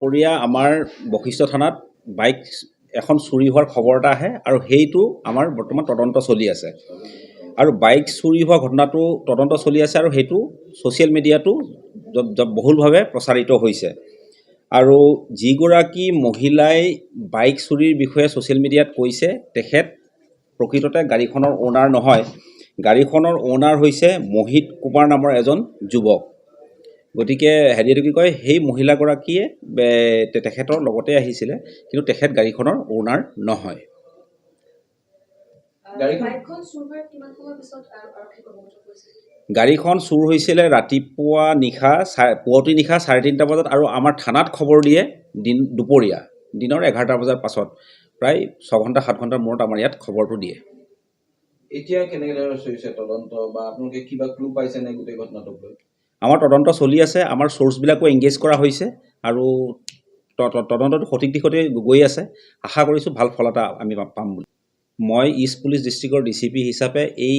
দুপৰীয়া আমাৰ বশিষ্ঠ থানাত বাইক এখন চুৰি হোৱাৰ খবৰ এটা আহে আৰু সেইটো আমাৰ বৰ্তমান তদন্ত চলি আছে আৰু বাইক চুৰি হোৱা ঘটনাটো তদন্ত চলি আছে আৰু সেইটো ছ'চিয়েল মিডিয়াটো বহুলভাৱে প্ৰচাৰিত হৈছে আৰু যিগৰাকী মহিলাই বাইক চুৰিৰ বিষয়ে ছ'চিয়েল মিডিয়াত কৈছে তেখেত প্ৰকৃততে গাড়ীখনৰ অ'নাৰ নহয়। গাড়ীখনৰ অ'নাৰ হৈছে মোহিত কুমাৰ নামৰ এজন যুৱক। গতিকে হেৰিটো কি কয়, সেই মহিলাগৰাকীয়ে তেখেতৰ লগতে আহিছিলে, কিন্তু তেখেত গাড়ীখনৰ অ'নাৰ নহয়। গাড়ীখন চুৰ হৈছিলে ৰাতিপুৱা পুৱতি নিশা 3:30 বজাত আৰু আমাৰ থানাত খবৰ দিয়ে দুপৰীয়া দিনৰ 11টা বজাৰ পাছত। প্ৰায় 6 ঘণ্টা 7 ঘণ্টাৰ মূৰত আমাৰ ইয়াত খবৰটো দিয়ে। এতিয়া কেনেকৈ চলিছে তদন্ত বা আপোনালোকে কিবা ক্লু পাইছে নে গোটেই ঘটনাটোক লৈ? আমাৰ তদন্ত চলি আছে, আমাৰ চ'ৰ্চবিলাকো এংগেজ কৰা হৈছে আৰু তদন্তটো সঠিক দিশতে গৈ আছে। আশা কৰিছোঁ ভাল ফল এটা আমি পাম বুলি। মই ইষ্ট পুলিচ ডিষ্ট্ৰিক্টৰ DCP হিচাপে এই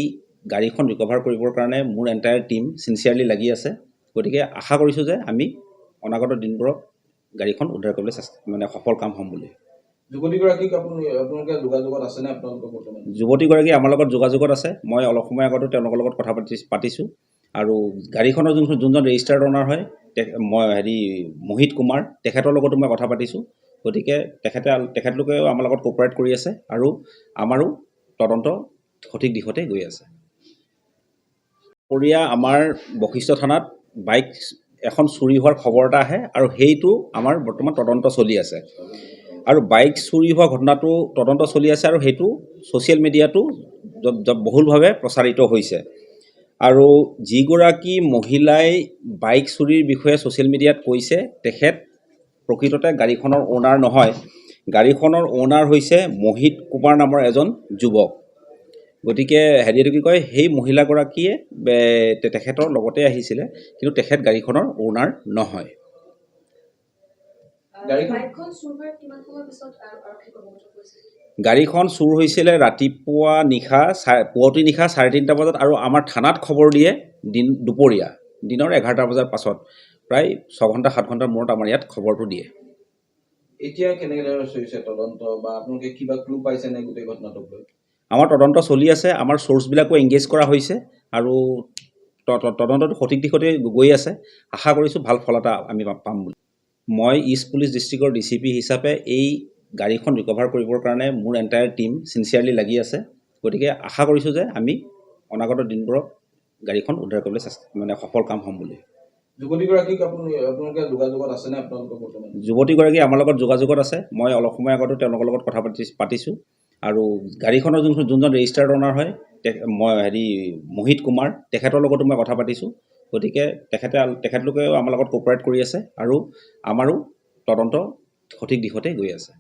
গাড়ীখন ৰিকভাৰ কৰিবৰ কাৰণে মোৰ এণ্টায়াৰ টীম চিনচিয়াৰলি লাগি আছে। গতিকে আশা কৰিছোঁ যে আমি অনাগত দিনবোৰত গাড়ীখন উদ্ধাৰ কৰিবলৈ সফল কাম হ'ম বুলি। যুৱতীগৰাকীক আপোনালোকে যোগাযোগত আছেনে আপোনালোকৰ বৰ্তমান? যুৱতীগৰাকী আমাৰ লগত যোগাযোগত আছে। মই অলপ সময় আগতে তেওঁলোকৰ লগত কথা পাতিছোঁ আৰু গাড়ীখনৰ যোনজন ৰেজিষ্টাৰ্ড অ'নাৰ হয় মোহিত কুমাৰ, তেখেতৰ লগতো মই কথা পাতিছোঁ। গতিকে তেখেতলোকেও আমাৰ লগত কোঅপাৰেট কৰি আছে আৰু আমাৰো তদন্ত সঠিক দিশতে গৈ আছে। দুপৰীয়া আমাৰ বশিষ্ঠ থানাত বাইক এখন চুৰি হোৱাৰ খবৰ এটা আহে আৰু সেইটো আমাৰ বৰ্তমান তদন্ত চলি আছে আৰু বাইক চুৰি হোৱা ঘটনাটো তদন্ত চলি আছে আৰু সেইটো ছ'চিয়েল মিডিয়াটো বহুলভাৱে প্ৰচাৰিত হৈছে আৰু যিগৰাকী মহিলাই বাইক চুৰিৰ বিষয়ে ছ'চিয়েল মিডিয়াত কৈছে তেখেত প্ৰকৃততে গাড়ীখনৰ অ'নাৰ নহয়। গাড়ীখনৰ অ'নাৰ হৈছে মোহিত কুমাৰ নামৰ এজন যুৱক। গতিকে হেৰিটো কি কয়, সেই মহিলাগৰাকীয়ে তেখেতৰ লগতে আহিছিলে, কিন্তু তেখেত গাড়ীখনৰ অ'নাৰ নহয়। গাড়ীখন চুৰ হৈছিলে ৰাতিপুৱা পুৱতি নিশা 3:30 বজাত আৰু আমাৰ থানাত খবৰ দিয়ে দুপৰীয়া দিনৰ 11টা বজাৰ পাছত। প্ৰায় 6 ঘণ্টা 7 ঘণ্টাৰ মূৰত আমাৰ ইয়াত খবৰটো দিয়ে। এতিয়া কেনেকৈ চলিছে তদন্ত বা আপোনালোকে কিবা ক্লু পাইছে নে গোটেই ঘটনাটোক লৈ? আমাৰ তদন্ত চলি আছে, আমাৰ চ'ৰ্চবিলাকো এংগেজ কৰা হৈছে আৰু তদন্তটো সঠিক দিশতে গৈ আছে। আশা কৰিছোঁ ভাল ফল এটা আমি পাম বুলি। মই ইষ্ট পুলিচ ডিষ্ট্ৰিক্টৰ DCP হিচাপে এই গাড়ীখন ৰিকভাৰ কৰিবৰ কাৰণে মোৰ এণ্টায়াৰ টীম চিনচিয়াৰলি লাগি আছে। গতিকে আশা কৰিছোঁ যে আমি অনাগত দিনবোৰত গাড়ীখন উদ্ধাৰ কৰিবলৈ সফল কাম হ'ম বুলি। যুৱতীগৰাকীক আপোনালোকে যোগাযোগত আছেনে আপোনালোকৰ বৰ্তমান? যুৱতীগৰাকী আমাৰ লগত যোগাযোগত আছে। মই অলপ সময় আগতে তেওঁলোকৰ লগত কথা পাতিছোঁ আৰু গাড়ীখনৰ যোনজন ৰেজিষ্টাৰ্ড অ'নাৰ হয় মোহিত কুমাৰ, তেখেতৰ লগতো মই কথা পাতিছোঁ। গতিকে তেখেতলোকেও আমাৰ লগত কোঅপাৰেট কৰি আছে আৰু আমাৰো তদন্ত সঠিক দিশতে গৈ আছে।